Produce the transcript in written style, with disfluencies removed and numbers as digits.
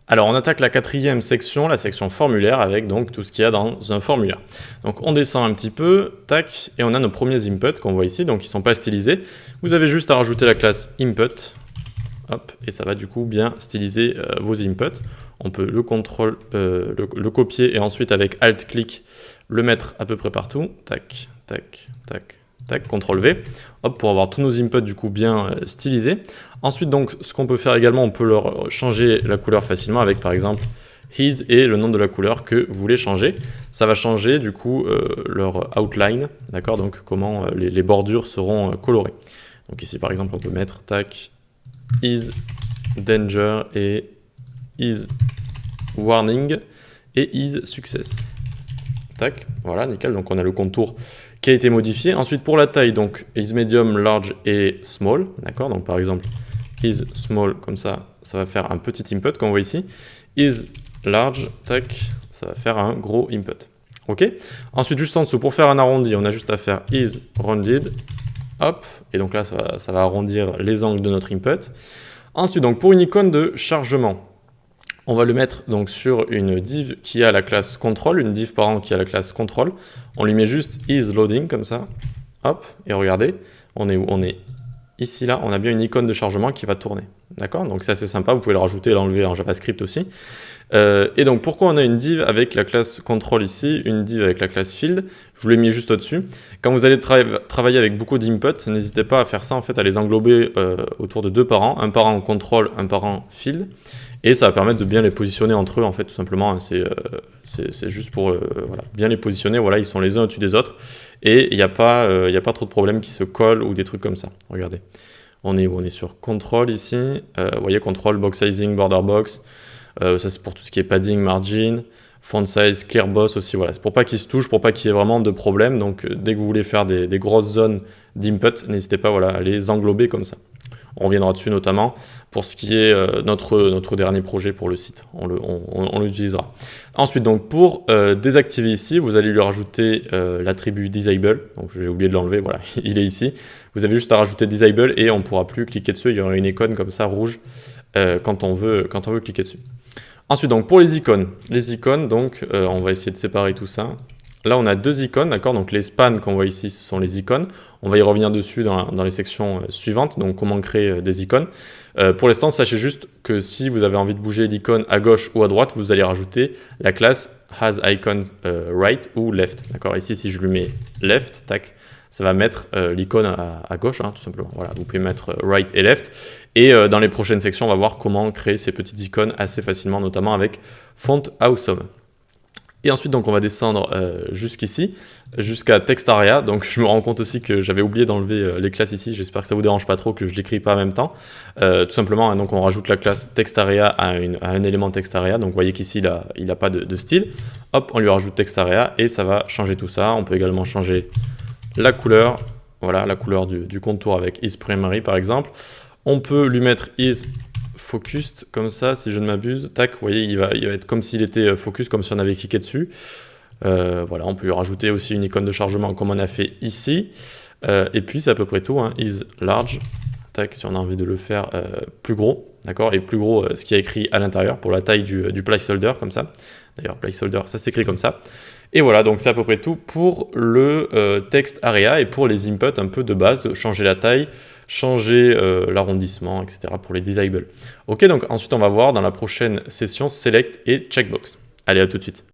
Alors, on attaque la quatrième section, la section formulaire, avec donc tout ce qu'il y a dans un formulaire. Donc, on descend un petit peu, tac, et on a nos premiers inputs qu'on voit ici, donc ils ne sont pas stylisés. Vous avez juste à rajouter la classe input, hop, et ça va du coup bien styliser vos inputs. On peut le copier et ensuite avec Alt-clic le mettre à peu près partout, tac, tac, tac, tac, CTRL-V, hop, pour avoir tous nos inputs du coup bien stylisés. Ensuite, donc, ce qu'on peut faire également, on peut leur changer la couleur facilement avec, par exemple, his et le nom de la couleur que vous voulez changer. Ça va changer, du coup, leur outline, d'accord? Donc, comment les bordures seront colorées. Donc, ici, par exemple, on peut mettre, tac, is danger et is warning et is success. Tac, voilà, nickel. Donc, on a le contour qui a été modifié. Ensuite, pour la taille, donc, is medium, large et small, d'accord? Donc, par exemple, is small, comme ça va faire un petit input, comme on voit ici. Is large, tac, ça va faire un gros input. OK? Ensuite, juste en dessous, pour faire un arrondi, on a juste à faire is rounded, hop, et donc là, ça va arrondir les angles de notre input. Ensuite, donc, pour une icône de chargement, on va le mettre donc sur une div qui a la classe control, une div parent qui a la classe control. On lui met juste is loading, comme ça, hop, et regardez, on est où? On est ici, là, on a bien une icône de chargement qui va tourner. D'accord? Donc c'est assez sympa, vous pouvez le rajouter et l'enlever en JavaScript aussi. Et donc pourquoi on a une div avec la classe control ici, une div avec la classe field? Je vous l'ai mis juste au-dessus. Quand vous allez travailler avec beaucoup d'inputs, n'hésitez pas à faire ça, en fait, à les englober autour de deux parents, un parent control, un parent field. Et ça va permettre de bien les positionner entre eux, en fait, tout simplement. C'est juste pour voilà, bien les positionner. Voilà, ils sont les uns au-dessus des autres. Et il n'y a pas trop de problèmes qui se collent ou des trucs comme ça. Regardez. On est sur control ici. Vous voyez, control, box sizing, border box. Ça, c'est pour tout ce qui est padding, margin, font size, clear boss aussi. Voilà, c'est pour pas qu'ils se touchent, pour pas qu'il y ait vraiment de problème. Donc, dès que vous voulez faire des grosses zones d'input, n'hésitez pas voilà, à les englober comme ça. On reviendra dessus notamment pour ce qui est notre dernier projet pour le site. On l'utilisera. Ensuite, donc, pour désactiver ici, vous allez lui rajouter l'attribut disable. Donc, j'ai oublié de l'enlever, voilà, il est ici. Vous avez juste à rajouter disable et on ne pourra plus cliquer dessus. Il y aura une icône comme ça, rouge, quand on veut cliquer dessus. Ensuite, donc, pour les icônes, donc, on va essayer de séparer tout ça. Là, on a deux icônes, d'accord? Donc, les spans qu'on voit ici, ce sont les icônes. On va y revenir dessus dans les sections suivantes, donc comment créer des icônes. Pour l'instant, sachez juste que si vous avez envie de bouger l'icône à gauche ou à droite, vous allez rajouter la classe has icon right ou left. D'accord? Ici, si je lui mets left, tac, ça va mettre l'icône à gauche, hein, tout simplement. Voilà, vous pouvez mettre right et left. Et dans les prochaines sections, on va voir comment créer ces petites icônes assez facilement, notamment avec Font Awesome. Et ensuite, donc, on va descendre jusqu'ici, jusqu'à Textaria. Donc, je me rends compte aussi que j'avais oublié d'enlever les classes ici. J'espère que ça ne vous dérange pas trop, que je ne l'écris pas en même temps. Tout simplement, hein, donc, on rajoute la classe Textaria à un élément Textaria. Donc, vous voyez qu'ici, il n'a pas de style. Hop, on lui rajoute Textaria et ça va changer tout ça. On peut également changer la couleur. Voilà, la couleur du contour avec is primary, par exemple. On peut lui mettre is focused comme ça, si je ne m'abuse. Tac, vous voyez, il va être comme s'il était focus, comme si on avait cliqué dessus. Voilà, on peut lui rajouter aussi une icône de chargement comme on a fait ici. Et puis, c'est à peu près tout. Hein. Is large. Tac, si on a envie de le faire plus gros. D'accord? Et plus gros, ce qui est écrit à l'intérieur pour la taille du placeholder, comme ça. D'ailleurs, placeholder, ça s'écrit comme ça. Et voilà, donc c'est à peu près tout pour le text area et pour les inputs un peu de base. Changer la taille, changer l'arrondissement, etc. pour les disables. Ok, donc ensuite on va voir dans la prochaine session Select et Checkbox. Allez, à tout de suite.